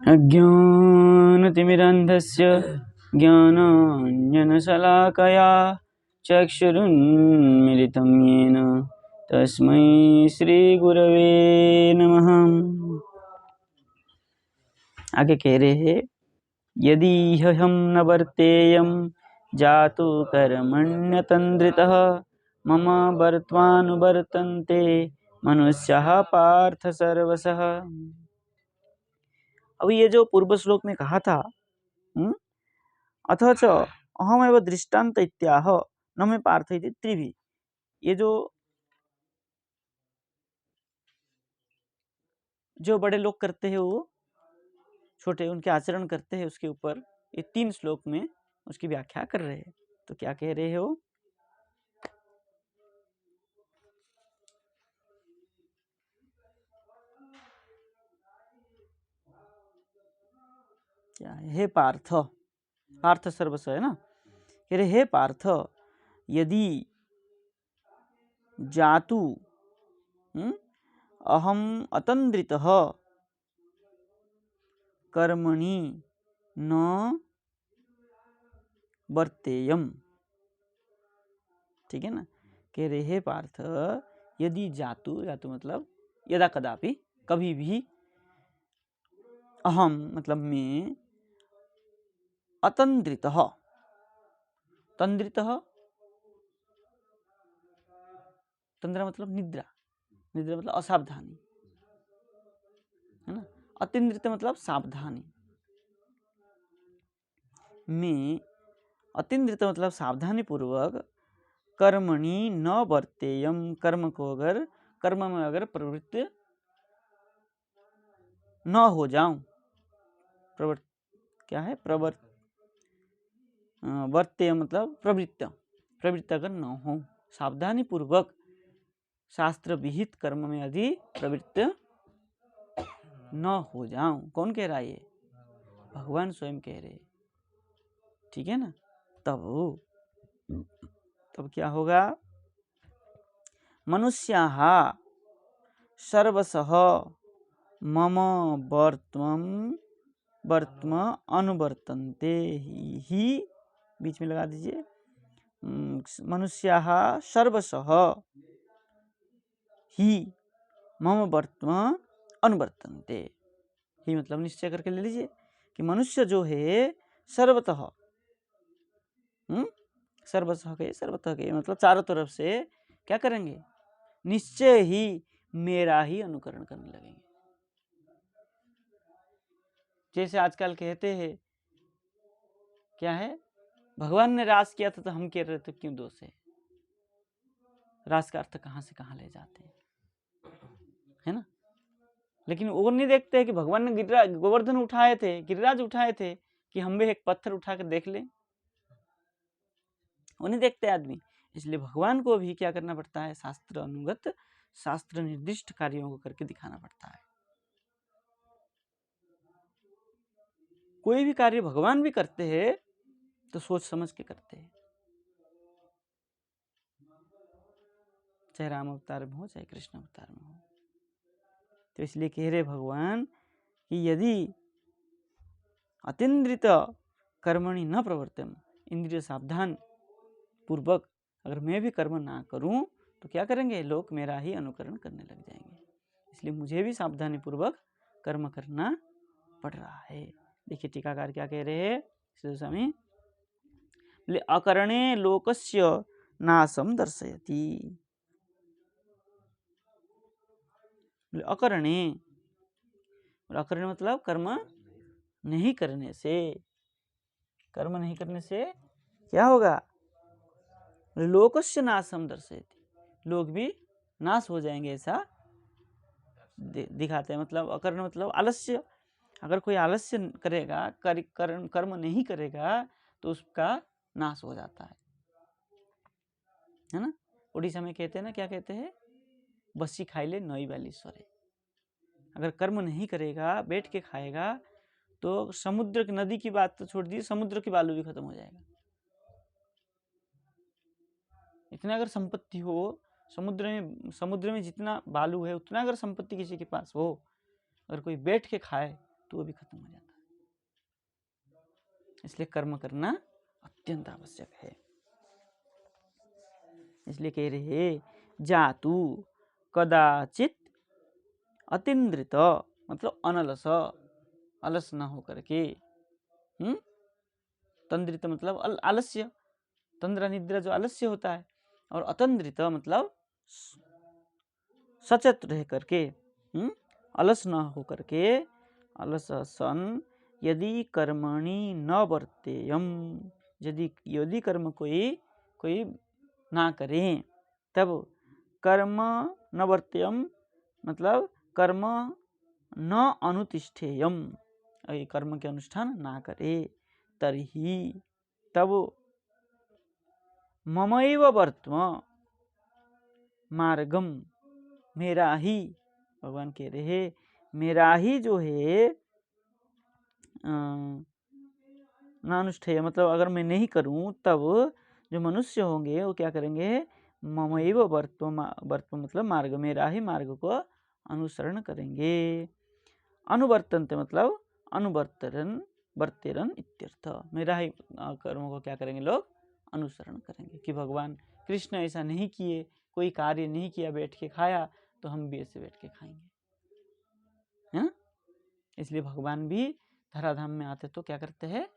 अज्ञानतिमिरन्धस्य ज्ञानाञ्जनशलाकया चक्षुरुन्मिलितं येन तस्मै श्रीगुरवे नमः। आगे कह रहे हैं, यदि ह्यहं न वर्तेयं जातु कर्मण्यतन्द्रितः मम वर्त्मानुवर्तन्ते मनुष्याः पार्थ सर्वशः। अब ये जो पूर्व श्लोक में कहा था, अथच अहमेव दृष्टान्त इत्याह न मे पार्थ इति त्रिभि, ये जो बड़े लोग करते हैं वो छोटे उनके आचरण करते हैं, उसके ऊपर ये 3 श्लोक में उसकी व्याख्या कर रहे हैं। तो क्या कह रहे हो? क्या है? हे पार्थ, पार्थ सर्वस्व है ना। कह रहे हे पार्थ, यदि जातु अहम अतन्द्रितः कर्मणि न वर्तेयम, ठीक है ना। कह रहे हे पार्थ, यदि जातु, जातु मतलब यदा कदापि, कभी भी, अहम मतलब मैं, अतन्द्रितः, तन्द्रितः, तंद्रा मतलब निद्रा, निद्रा मतलब असावधानी है ना। अतिन्द्रित मतलब सावधानी। मैं अतिन्द्रित मतलब सावधानी पूर्वक कर्मणि न वर्तेयम, कर्म को अगर, कर्म में अगर प्रवृत्त न हो जाऊं, प्रवृत्त क्या है? वर्तेय मतलब प्रवृत्त, प्रवृत्त अगर न हो, सावधानी पूर्वक शास्त्र विहित कर्म में यदि प्रवृत्त न हो जाऊं। कौन कह रहा है ये? भगवान स्वयं कह रहे, ठीक है ना। तब क्या होगा? मनुष्याः सर्वशः मम वर्त्म अनुवर्तन्ते ही, बीच में लगा दीजिए, मनुष्याः सर्वशः ही मम वर्त्म अनुवर्तन्ते, ही मतलब निश्चय करके ले लीजिए कि मनुष्य जो है सर्वतः, सर्वशः के, सर्वतः के मतलब चारों तरफ से क्या करेंगे? निश्चय ही मेरा ही अनुकरण करने लगेंगे। जैसे आजकल कहते हैं, क्या है? भगवान ने रास किया था तो हम कह रहे थे क्यों दोष है? रास का अर्थ कहां से कहां ले जाते हैं, है ना। लेकिन वो नहीं देखते कि भगवान ने गोवर्धन उठाए थे, गिरिराज उठाए थे, कि हम भी एक पत्थर उठाकर देख लें। वो नहीं देखते आदमी। इसलिए भगवान को भी क्या करना पड़ता है? शास्त्र अनुगत, शास्त्र निर्दिष्ट कार्यों को करके दिखाना पड़ता है। कोई भी कार्य भगवान भी करते हैं तो सोच समझ के करते हैं, चाहे राम अवतार में हो चाहे कृष्ण अवतार में हो। तो इसलिए कह रहे भगवान कि यदि अतिन्द्रित कर्मणि न प्रवर्तन, इंद्रिय सावधान पूर्वक अगर मैं भी कर्म ना करूं तो क्या करेंगे? लोग मेरा ही अनुकरण करने लग जाएंगे। इसलिए मुझे भी सावधानी पूर्वक कर्म करना पड़ रहा है। देखिए टीकाकार क्या कह रहे हैं स्वामी, बोले अकरणे लोकस्य नाशम दर्शयति। अकरणे, अकरणे मतलब कर्म नहीं करने से, कर्म नहीं करने से क्या होगा? लोकस्य नाशम दर्शयति, लोग भी नाश हो जाएंगे ऐसा दिखाते हैं। मतलब अकर्ण मतलब आलस्य, अगर कोई आलस्य करेगा, कर्म नहीं करेगा तो उसका नाश हो जाता है ना। उड़ीसा में कहते हैं ना, क्या कहते हैं? बसी खाइले नई वाली स्वरे। अगर कर्म नहीं करेगा, बैठ के खाएगा तो समुद्र की, नदी की बात तो छोड़ दीजिए, समुद्र की बालू भी खत्म हो जाएगा। इतना अगर संपत्ति हो, समुद्र में जितना बालू है उतना अगर संपत्ति किसी के पास हो, अगर कोई बैठ के खाए तो वो भी खत्म हो जाता है। इसलिए कर्म करना अत्यंत आवश्यक है। इसलिए कह रहे जातु कदाचित अतिन्द्रित, मतलब अनलस, अलस न हो करके। तंद्रित मतलब आलस्य, तंद्रा निद्रा जो आलस्य होता है, और अतंद्रित मतलब सचेत रह करके, अलस न हो करके, अलस सन यदि कर्मणि न वर्तेयम, यदि कर्म कोई ना करें, तब कर्म न वर्तेयम मतलब कर्म न अनुतिष्ठेयम, कर्म के अनुष्ठान ना करे, तर्हि तब ममैव वर्त्म मार्गम, मेरा ही, भगवान कह रहे मेरा ही जो है नानुष्ठेय, मतलब अगर मैं नहीं करूं तब जो मनुष्य होंगे वो क्या करेंगे, ममैव वर्त्म मतलब मार्ग, मेरा ही मार्ग को अनुसरण करेंगे। अनुवर्तन्ते मतलब अनुवर्तरन वर्तेरन इत्यर्थ, मेरा ही कर्मों को क्या करेंगे लोग, अनुसरण करेंगे। कि भगवान कृष्ण ऐसा नहीं किए, कोई कार्य नहीं किया, बैठ के खाया, तो हम भी ऐसे बैठ के खाएंगे, है? इसलिए भगवान भी धराधाम में आते तो क्या करते हैं,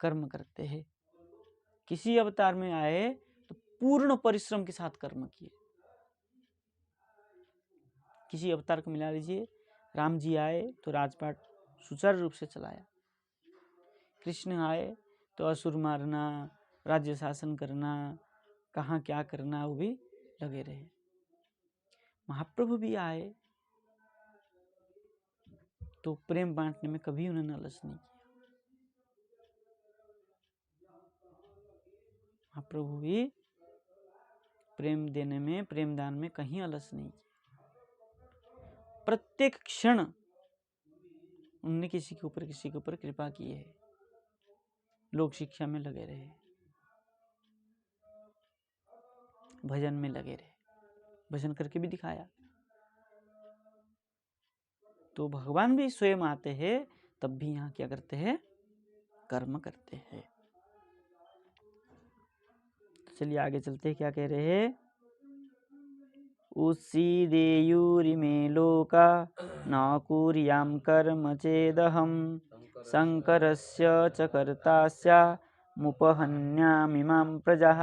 कर्म करते हैं। किसी अवतार में आए तो पूर्ण परिश्रम के साथ कर्म किए। किसी अवतार को मिला लीजिए, राम जी आए तो राजपाट सुचारू रूप से चलाया, कृष्ण आए तो असुर मारना, राज्य शासन करना, कहाँ क्या करना, वो भी लगे रहे। महाप्रभु भी आए तो प्रेम बांटने में कभी उन्होंने आलस नहीं किया। महाप्रभु भी प्रेम देने में, प्रेम दान में कहीं आलस नहीं किया। प्रत्येक क्षण उन्होंने किसी के ऊपर कृपा की है। लोक शिक्षा में लगे रहे, भजन में लगे रहे, भजन करके भी दिखाया। तो भगवान भी स्वयं आते हैं तब भी यहाँ क्या करते हैं, कर्म करते हैं। तो चलिए आगे चलते हैं, क्या कह रहे हैं, उस्सीदेयुरिमे लोका न कुर्यां कर्म चेदहं शंकरस्य च कर्ता स्यामुपहन्यामिमां प्रजाः।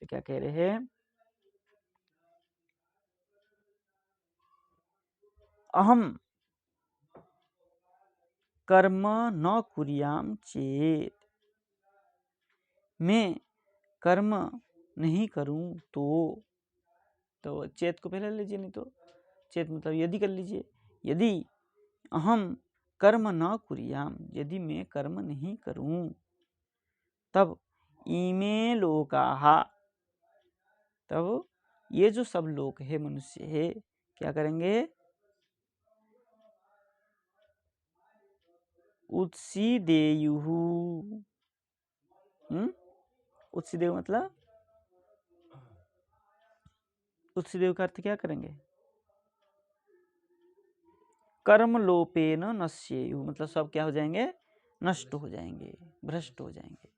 तो क्या कह रहे हैं, अहम कर्म न कुर्याम चेत, मैं कर्म नहीं करूं तो चेत को पहले लीजिए, नहीं तो चेत मतलब यदि कर लीजिए। यदि अहम कर्म न कुर्याम, यदि मैं कर्म नहीं करूं, तब इमे लोकाहा, तब ये जो सब लोग है, मनुष्य है, क्या करेंगे, उत्सीदेयुहु, उत्सीदेव मतलब उत्सीदेव का अर्थ क्या करेंगे, कर्म लोपेन नश्येयु, मतलब सब क्या हो जाएंगे, नष्ट हो जाएंगे, भ्रष्ट हो जाएंगे।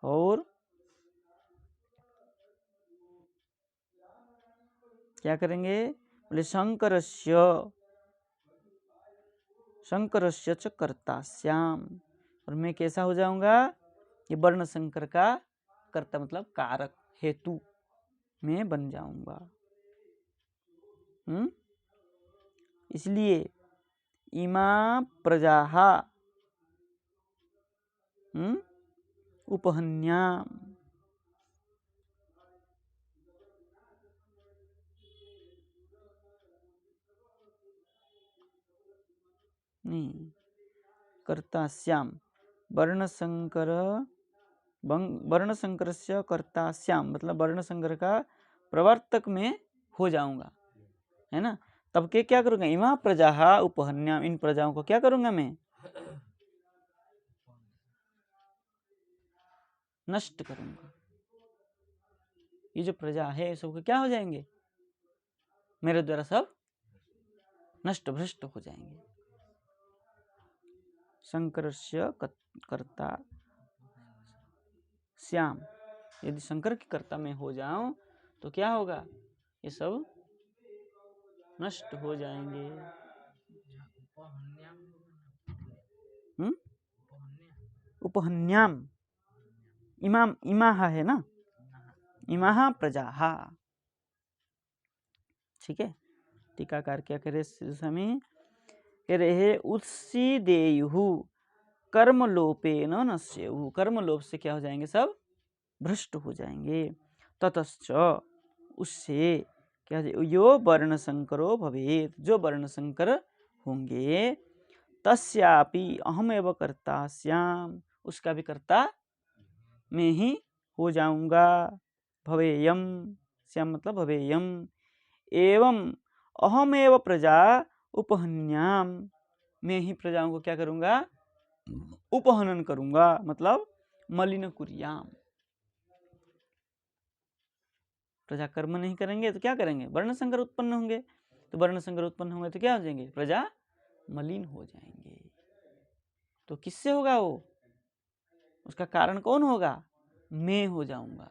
और क्या करेंगे, बोले शंकरस्य च कर्तास्याम, और मैं कैसा हो जाऊंगा, ये वर्ण शंकर का कर्ता मतलब कारक, हेतु में बन जाऊंगा। इसलिए इमा प्रजाः उपहन्याम, नहीं, कर्तास्याम, वर्णशंकरस्य कर्तास्याम मतलब वर्णशंकर का प्रवर्तक में हो जाऊंगा, है ना। तब के क्या करूंगा, इमा प्रजा उपहन्याम, इन प्रजाओं को क्या करूंगा मैं, नष्ट करूंगा। ये जो प्रजा है सबको क्या हो जाएंगे, मेरे द्वारा सब नष्ट भ्रष्ट हो जाएंगे। शंकरस्य कर्ता श्याम, यदि शंकर की कर्ता में हो जाऊं तो क्या होगा, ये सब नष्ट हो जाएंगे। उपहन्याम, इमाम इमाहा है ना, इमाहा प्रजाहा। ठीक है, टीकाकार क्या करे समय कह रहे उत्सीदेयुहु कर्मलोपे न नश्येहु, कर्मलोप से क्या हो जाएंगे, सब भ्रष्ट हो जाएंगे। ततश्च, उससे क्या, यो वर्ण संकरो भवेत, जो वर्ण संकर होंगे, तस्यापि अहम एव कर्ता स्याम, उसका भी कर्ता मैं ही हो जाऊंगा। भवेयम, श्याम मतलब भवेयम, एवं अहमेव प्रजा उपहन्याम, मैं ही प्रजाओं को क्या करूंगा, उपहनन करूंगा, मतलब मलिन कुर्याम। प्रजा कर्म नहीं करेंगे तो क्या करेंगे, वर्ण संकर उत्पन्न होंगे, तो वर्ण संकर उत्पन्न होंगे तो क्या हो जाएंगे, प्रजा मलिन हो जाएंगे। तो किससे होगा वो, उसका कारण कौन होगा, मैं हो जाऊंगा।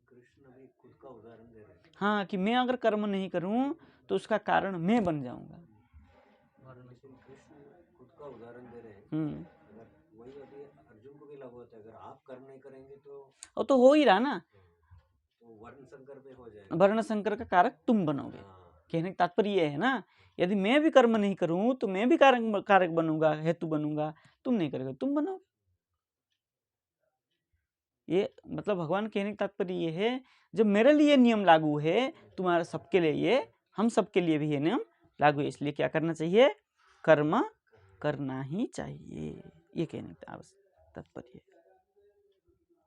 कृष्ण भी खुद का उदाहरण दे रहे हैं। हाँ, कि मैं अगर कर्म नहीं करूं तो उसका कारण मैं बन जाऊंगा। कृष्ण खुद का उदाहरण दे रहे हैं, अगर वही अभी अर्जुन को भी लागू होता है, अगर आप कर्म नहीं करेंगे तो वो तो हो ही रहा ना, तो वर्ण संकर पे हो जाएगा, वर्ण संकर का कारक तुम बनोगे। कहने का तात्पर्य ये है ना, यदि मैं भी कर्म नहीं करूं तो मैं भी कारक बनूंगा, हेतु बनूंगा, तुम नहीं करोगे तुम बनोगे। ये मतलब भगवान कहने का तात्पर्य ये है, जब मेरे लिए नियम लागू है, तुम्हारा सबके लिए ये, हम सबके लिए भी ये नियम लागू है, इसलिए क्या करना चाहिए, कर्म करना ही चाहिए, ये कहने का तात्पर्य।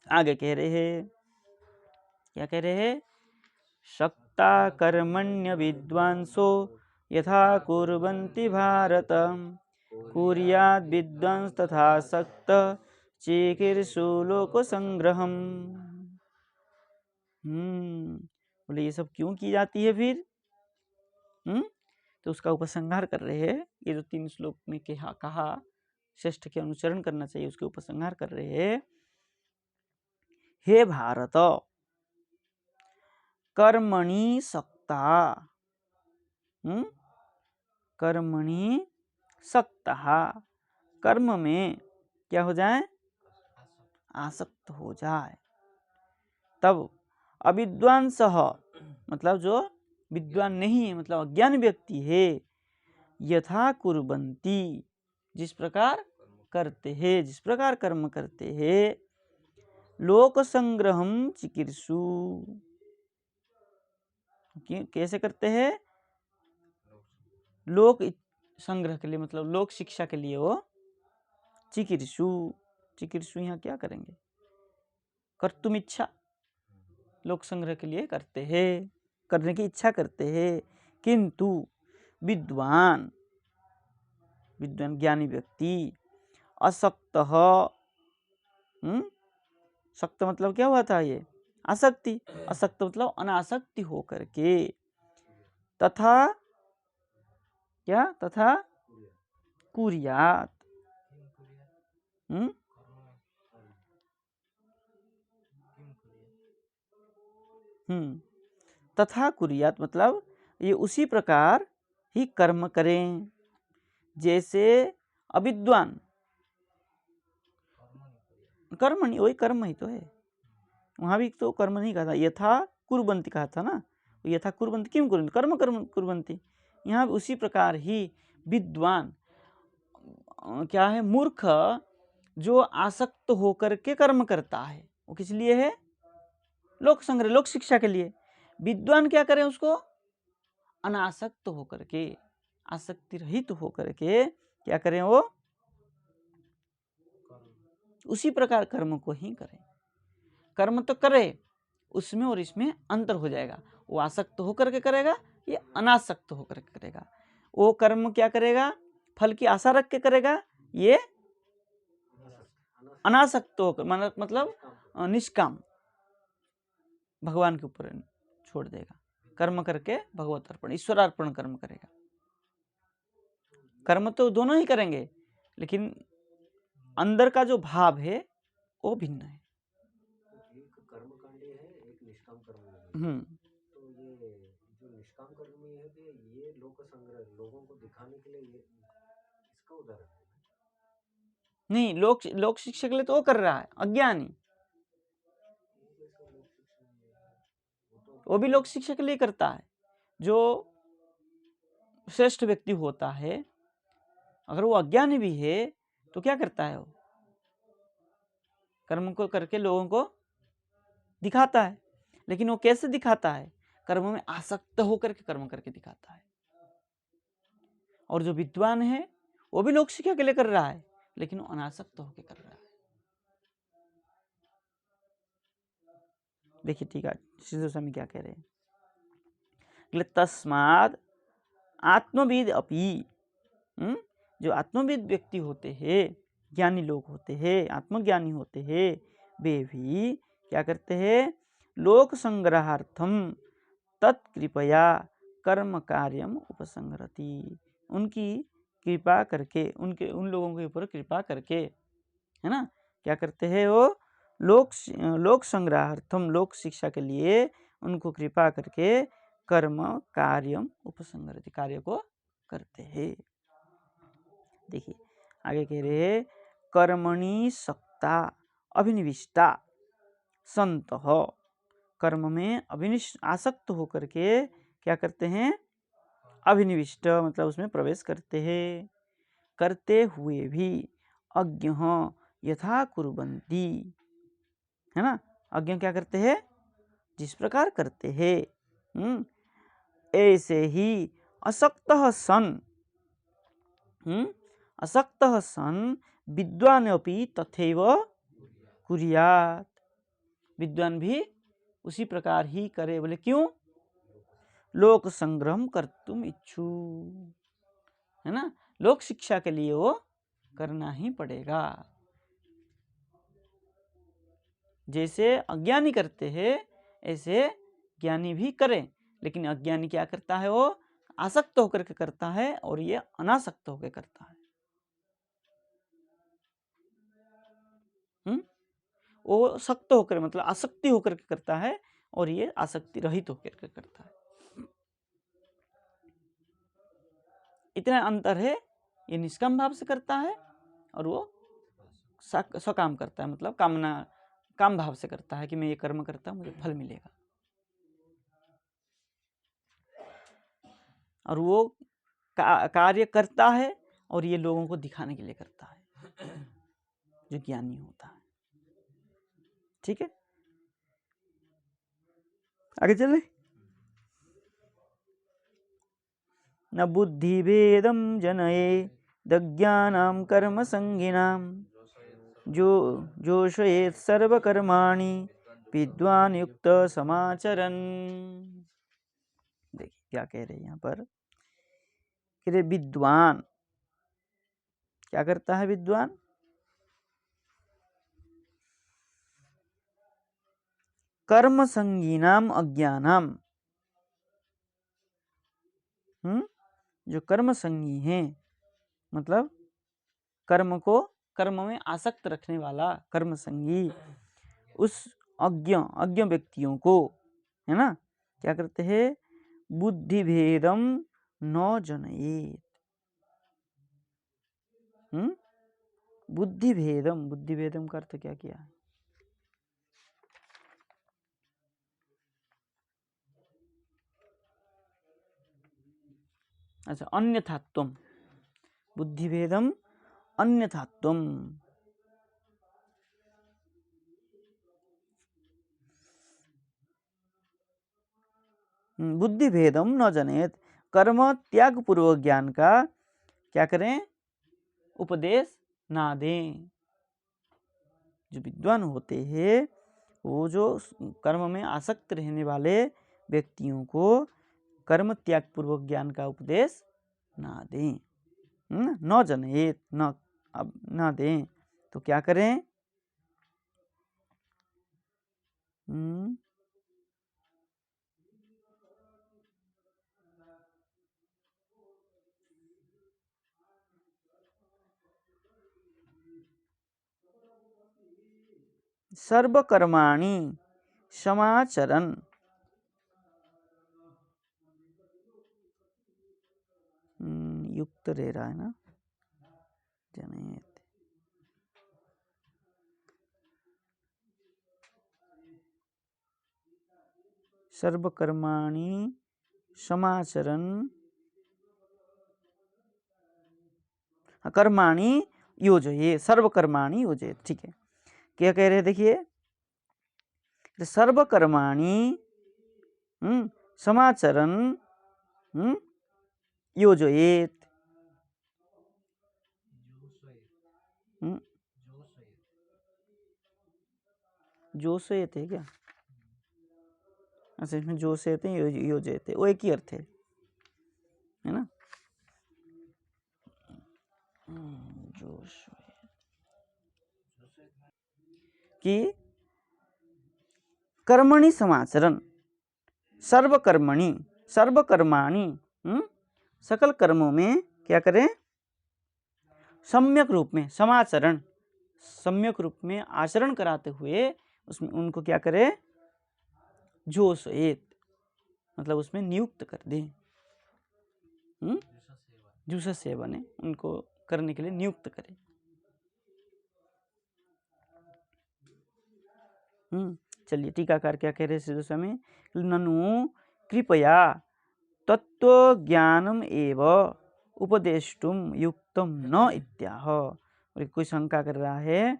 आगे कह रहे हैं, क्या कह रहे हैं, शक्ता कर्मण्य विद्वांसो यथा कुर्वन्ति भारत, कुर्याद् विद्वांस तथा शक्त चिकीर्षु लोक संग्रहम। बोले ये सब क्यों की जाती है फिर, तो उसका उपसंहार कर रहे हैं। ये जो 3 श्लोक में कहा श्रेष्ठ के अनुचरण करना चाहिए, उसके उपसंहार कर रहे हैं। हे भारत, कर्मणि सक्ता, कर्मणि सक्ता, कर्म में क्या हो जाए, आसक्त हो जाए, तब अविद्वांस, मतलब जो विद्वान नहीं है, मतलब अज्ञान व्यक्ति है, यथा कुर्वन्ति, जिस प्रकार करते हैं, जिस प्रकार कर्म करते हैं, लोक संग्रहम चिकीर्षु, कैसे करते हैं, लोक संग्रह के लिए, मतलब लोक शिक्षा के लिए वो चिकीर्षु, चिकीर्षु यहाँ क्या करेंगे, कर्तुम इच्छा, लोक संग्रह के लिए करते हैं, करने की इच्छा करते हैं, किंतु विद्वान, विद्वान ज्ञानी व्यक्ति, असक्त, सक्त मतलब क्या हुआ था, ये आसक्ति, असक्त मतलब अनासक्ति हो करके, तथा क्या, तथा कुर्यात, तथा कुर्यात मतलब ये उसी प्रकार ही कर्म करें जैसे अविद्वान, कर्म नहीं, वही कर्म ही तो है, वहां भी तो कर्म नहीं कहा था, यथा कुर्वन्ति कहा था ना, यथा कुर्वन्ति किम कुर्वन्ति, कर्म कर्म कुर्वन्ति, यहाँ उसी प्रकार ही विद्वान क्या है, मूर्ख जो आसक्त होकर के कर्म करता है, वो किस लिए है, लोक संग्रह, लोक शिक्षा के लिए। विद्वान क्या करें, उसको अनासक्त होकर के, आसक्ति रहित होकर के क्या करें, वो उसी प्रकार कर्म को ही करें। कर्म तो करे, उसमें और इसमें अंतर हो जाएगा, वो आसक्त होकर के करेगा, ये अनासक्त होकर के करेगा। वो कर्म क्या करेगा, फल की आशा रख के करेगा, ये अनासक्त होकर मतलब निष्काम भगवान के ऊपर छोड़ देगा, कर्म करके भगवत अर्पण, ईश्वरार्पण कर्म करेगा। कर्म तो दोनों ही करेंगे, लेकिन अंदर का जो भाव है वो भिन्न है। एक कर्मकांडी है, एक निष्काम कर्मी है। तो ये जो निष्काम कर्मी है ये लोक संग्रह, लोगों को दिखाने के लिए ये इसका उदाहरण है। नहीं, लोक शिक्षा के लिए तो वो कर रहा है, अज्ञानी वो भी लोक शिक्षा के लिए करता है। जो श्रेष्ठ व्यक्ति होता है, अगर वो अज्ञानी भी है तो क्या करता है, वो कर्म को करके लोगों को दिखाता है। लेकिन वो कैसे दिखाता है, कर्म में आसक्त होकर के कर्म करके दिखाता है। और जो विद्वान है वो भी लोक शिक्षा के लिए कर रहा है, लेकिन वो अनासक्त होकर कर रहा है। देखिए ठीक है, सिद्धू स्वामी क्या कह रहे हैं, तस्माद आत्मविद अपि, जो आत्मविद व्यक्ति होते हैं, ज्ञानी लोग होते हैं, आत्मज्ञानी होते हैं, वे भी क्या करते हैं, लोक संग्रहार्थम तत्कृपया कर्म कार्यम उपसंग्रहति, उनकी कृपा करके, उन लोगों के ऊपर कृपा करके, है ना, क्या करते हैं वो, लोक संग्रहार्थम, लोक शिक्षा के लिए उनको कृपा करके कर्म कार्यम उपसंग्रहति, कार्य को करते हैं। देखिए आगे कह रहे हैं, कर्मणि सक्ता अभिनिविष्टा संतः, कर्म में आसक्त होकर के क्या करते हैं, अभिनिविष्ट मतलब उसमें प्रवेश करते हैं, करते हुए भी अज्ञ यथा कुर्वन्ति, है ना, अज्ञ क्या करते हैं, जिस प्रकार करते हैं, ऐसे ही असक्तः सन, असक्तः सन विद्वान अपि तथैव कुर्यात्, विद्वान भी उसी प्रकार ही करे। बोले क्यों, लोक संग्रह कर्तुम इच्छु, है ना, लोक शिक्षा के लिए वो करना ही पड़ेगा। जैसे अज्ञानी करते हैं ऐसे ज्ञानी भी करें, लेकिन अज्ञानी क्या करता है, वो आसक्त होकर के करता है और ये अनासक्त होकर करता है। वो सक्त होकर मतलब आसक्ति होकर के करता है और ये आसक्ति रहित होकर के करता है। इतना अंतर है, ये निष्काम भाव से करता है और वो सकाम करता है, मतलब काम भाव से करता है कि मैं ये कर्म करता हूँ मुझे फल मिलेगा। और वो कार्य करता है और ये लोगों को दिखाने के लिए करता है, जो ज्ञानी होता है। ठीक है, आगे चले। न बुद्धि भेदम जनये दज्ञानां कर्म संगिनां जोषयेत् सर्वकर्माणि विद्वान युक्त समाचरन्। देखिए क्या कह रहे हैं यहाँ पर, कह रहे विद्वान क्या करता है, विद्वान कर्म संगीनाम अज्ञानाम, जो कर्म संगी हैं, मतलब कर्म में आसक्त रखने वाला कर्म संगी, उस अज्ञ व्यक्तियों को, है ना, क्या करते हैं, बुद्धि भेदम न जनयेत्, बुद्धि भेदम का अर्थ क्या किया है, अच्छा अन्यथात्वम, बुद्धि भेदम अन्यथात्वम, बुद्धि भेदम न जनेत, कर्म त्याग पूर्वक ज्ञान का क्या करें, उपदेश ना दें। जो विद्वान होते हैं वो जो कर्म में आसक्त रहने वाले व्यक्तियों को कर्म त्याग पूर्वक ज्ञान का उपदेश ना दें, न जनेत, न अब ना दें तो क्या करें? सर्वकर्माणि समाचरन् युक्त रह रहा है ना, जनेत। सर्वकर्माणि समाचरन् कर्माणि योजयेत्, सर्वकर्माणि योजयेत्। ठीक है, क्या कह रहे हैं देखिए, सर्वकर्माणि समाचरन् योजयेत्। जोशयेत् है क्या? अच्छा, इसमें जोशयेत् योजयेत् वो एक ही अर्थ है ना? कि कर्मणि समाचरण, सर्वकर्मणि, सर्वकर्माणि, सकल कर्मों में क्या करें? सम्यक रूप में समाचरण, सम्यक रूप में आचरण कराते हुए उसमें उनको क्या करें? जोशयेत्, मतलब उसमें नियुक्त कर दें। जुष सेवन है, उनको करने के लिए नियुक्त करें। चलिए, टीकाकार क्या कह रहे हैं समय? ननु कृपया तत्व ज्ञानम एव उपदेष्टुम युक्तम न इत्याह। और कोई शंका कर रहा है,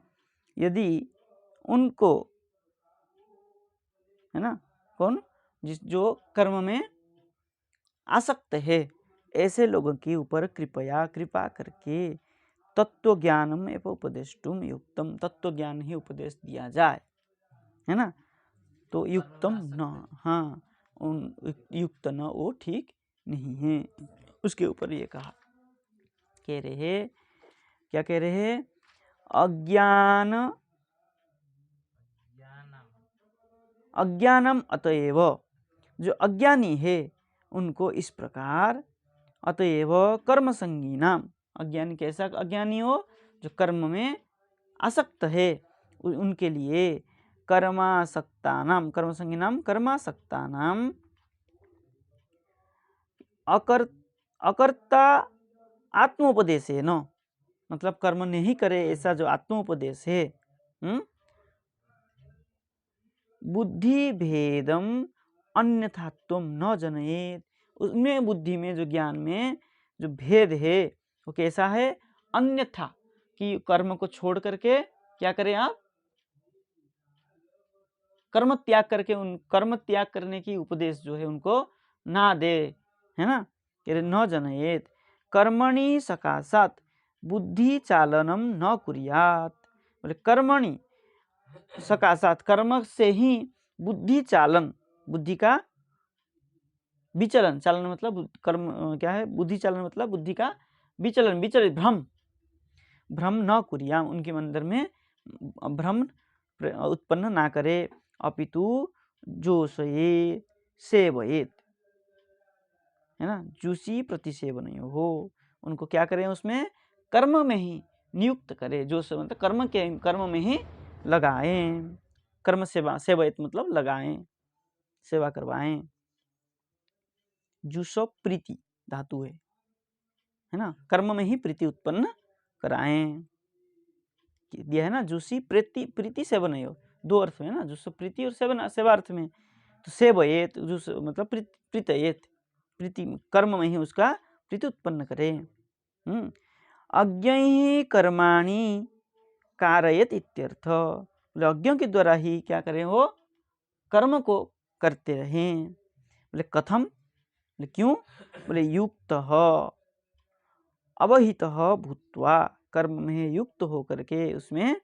यदि उनको, है ना, कौन? जो कर्म में आसक्त है, ऐसे लोगों के ऊपर कृपया, कृपा करके तत्व ज्ञानम एवं उपदेष्टुम युक्तम, तत्व ज्ञान ही उपदेश दिया जाए, है ना, तो युक्तम न, हाँ, युक्त न वो ठीक नहीं है, उसके ऊपर ये कहा। कह रहे हैं, क्या कह रहे हैं? अज्ञानम अतएव, जो अज्ञानी है उनको इस प्रकार, अतएव कर्म संगीनाम, अज्ञानी कैसा अज्ञानी हो? जो कर्म में आसक्त है, उनके लिए कर्मासक्तानाम, कर्म संगीनाम कर्मासक्तानाम अकर्ता आत्मोपदेश है न, मतलब कर्म नहीं करे ऐसा जो आत्मोपदेश है, बुद्धि भेदम अन्यथात्वम न जनयेत्, उसमें बुद्धि में, जो ज्ञान में जो भेद है वो कैसा है? अन्यथा, कि कर्म को छोड़ करके क्या करें आप? कर्म त्याग करके, उन कर्म त्याग करने की उपदेश जो है उनको ना दे, है ना। न जनयेत् कर्मणि सकाशात् बुद्धि चालनम न कुर्यात्, बोले कर्मणि सकाशात्, कर्म से ही बुद्धि चालन, बुद्धि का विचलन, चालन मतलब कर्म क्या है? बुद्धि चालन मतलब बुद्धि का विचलन, विचलित, भ्रम, भ्रम न कुर्याम, उनके अंदर में भ्रम उत्पन्न ना करे, अपितु जोशये सेवयेत्, है ना, जूसी प्रतिसेवन हो, उनको क्या करें? उसमें कर्म में ही नियुक्त करे, जो मतलब कर्म के, कर्म में ही लगाएं, कर्म सेवा, सेवयेत् मतलब लगाएं, सेवा करवाएं। जुस प्रीति धातु है ना, कर्म में ही प्रीति उत्पन्न कराएं, दिया है ना। जूसी प्रीति, प्रीति सेवन है, दो अर्थ में ना, जुस प्रीति और सेवन सेवा अर्थ में। तो सेवयेत् जुस मतलब प्रीतयेत्, प्रीति कर्म में ही उसका प्रीति उत्पन्न करे। अज्ञैः कर्माणि कारयेत् इत्यर्थ, बोले अज्ञों के द्वारा ही क्या करें? वो कर्म को करते रहें। बोले कथम? बोले क्यों? बोले युक्तः अवहितः भूत्वा, कर्म में युक्त होकर के उसमें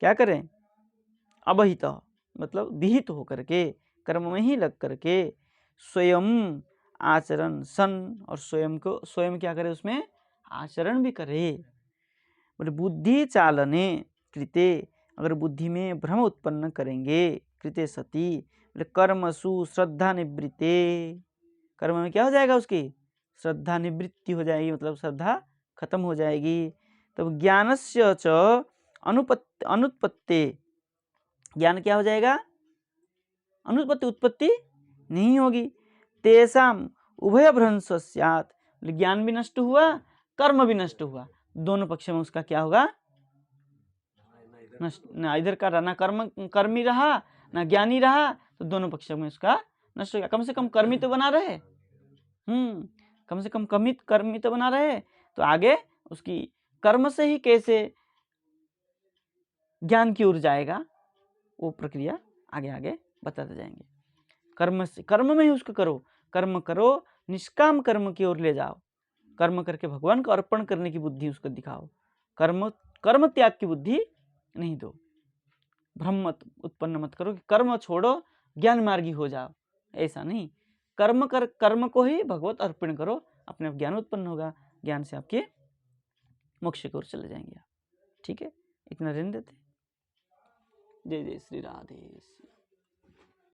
क्या करें? अवहित मतलब विहित होकर के, कर्म में ही लग करके स्वयं आचरण सन, और स्वयं को, स्वयं क्या करे? उसमें आचरण भी करे, बोले बुद्धि चालने कृते, अगर बुद्धि में भ्रम उत्पन्न करेंगे, कृते सती, बोले कर्मसु श्रद्धा निवृत्ते, कर्म में क्या हो जाएगा उसकी श्रद्धा निवृत्ति हो जाएगी, मतलब श्रद्धा खत्म हो जाएगी। तब ज्ञानस्य च अनुत्पत्ति, ज्ञान क्या हो जाएगा, अनुत्पत्ति उत्पत्ति नहीं होगी। तेषाम उभय भ्रंश स्यात्, ज्ञान भी नष्ट हुआ कर्म भी नष्ट हुआ, दोनों पक्ष में उसका क्या होगा नष्ट, ना इधर का ना कर्मी रहा ना ज्ञानी रहा, तो दोनों पक्ष में उसका नष्ट हो गया। कम से कम कर्मी तो बना रहे, कम से कम कर्मी तो बना रहे, तो आगे उसकी कर्म से ही कैसे ज्ञान की ओर जाएगा वो प्रक्रिया आगे आगे बताते जाएंगे। कर्म से, कर्म में ही उसको करो, कर्म करो, निष्काम कर्म की ओर ले जाओ, कर्म करके भगवान को अर्पण करने की बुद्धि उसको दिखाओ, कर्म त्याग की बुद्धि नहीं दो। भ्रम मत उत्पन्न मत करो कि कर्म छोड़ो ज्ञान मार्गी हो जाओ, ऐसा नहीं, कर्म को ही भगवत अर्पण करो, अपने ज्ञान उत्पन्न होगा, ज्ञान से आपके मोक्ष की ओर चले जाएंगे आप। ठीक है, इतना रहने देते। जय जय श्री राधे।